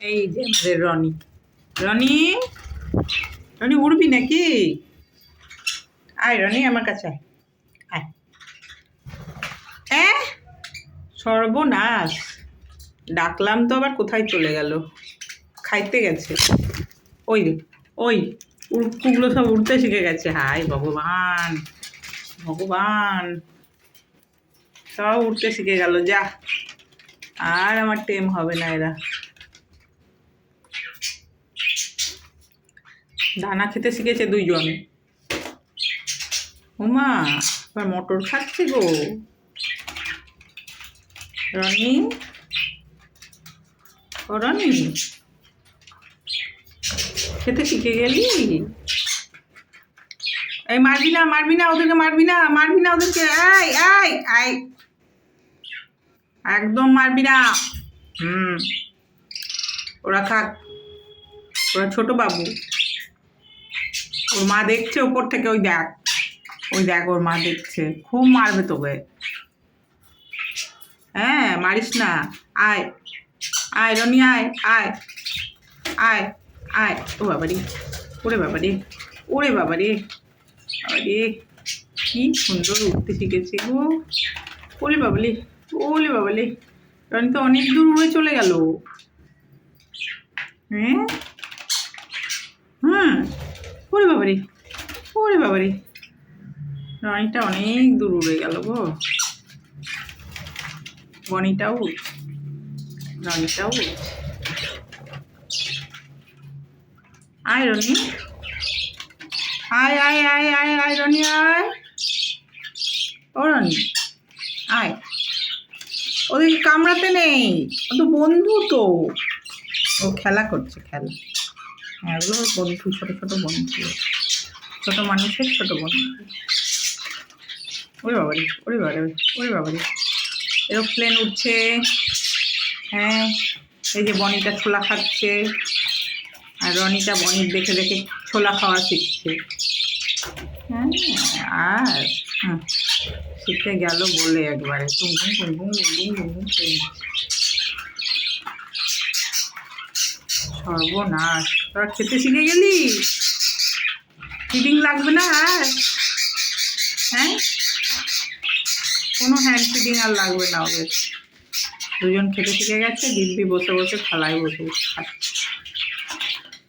এই যে আমাদের রনি। রনি, রনি উড়বি নাকি? আয় রনি, আমার কাছে আয়। আয়। সর্বনাশ, ডাকলাম তো আবার কোথায় চলে গেল? খাইতে গেছে। ওই রে, ওই উড়কুগুলো সব উড়তে শিখে গেছে। হায় ভগবান, ভগবান, সব উড়তে শিখে গেল। যা, আর আমার টেম হবে না। এরা দানা খেতে শিখেছে দুইজন। ওমা, এবার মটর খাচ্ছে গো। রনি, ও রনি, খেতে শিখে গেলি? এই মারবি না, মারবি না ওদেরকে, মারবি না, মারবি না ওদেরকে। এই এই এই, একদম মারবি না। ওরা খাক, ওরা ছোট বাবু। ওর মা দেখছে ওপর থেকে। ওই দেখ, ওই দেখ, ওর মা দেখছে। খুব মারবে তোকে। হ্যাঁ, মারিস না। আয়, আয় রনি, আয় আয় আয় আয়। ও বাবারি, ওরে বাবারি, ওরে বাবারি, বাবারি, কি সুন্দর উঠতে শিখেছে গো। ওলে বাবালি, ওলে বাবালি, রনি তো অনেক দূর উড়ে চলে গেল। হ্যাঁ, হুম, ওরে বাবারি, ওরে বাবারি, রনিটা অনেক দূর উড়ে গেল গো। বনিটাও, রনিটাও। আয় রনি, আয় আয় আয় আয় আয় রনি, আয়। ও রনি, আয়। ওদেরকে কামড়াতে নেই, ও তো বন্ধু তো। ও খেলা করছে, খেলা। হ্যাঁ, ওগুলো বন্ধু, ছোট ছোট বন্ধু, ছোট মানুষের ছোট বন্ধু। ওরে বাবারি, ওরে বাবারি, ওরে বাবারি, এরোপ্লেন উঠছে। হ্যাঁ, এই যে বনিটা ছোলা খাচ্ছে, আর রনিটা বনির দেখে দেখে ছোলা খাওয়া শিখছে। হ্যাঁ, আর শিখে গেল বলে একবারে টুমটুম টুমটুম টুমটুম টুমটুম। সর্বনাশ, তোরা খেতে শিখে গেলি? ফিডিং লাগবে না আর? হ্যাঁ, কোনো হ্যান্ড ফিডিং আর লাগবে না ওদের। দুজন খেতে শিখে গেছে, দিব্যি বসে বসে থালায় বসে বসে খাচ্ছে।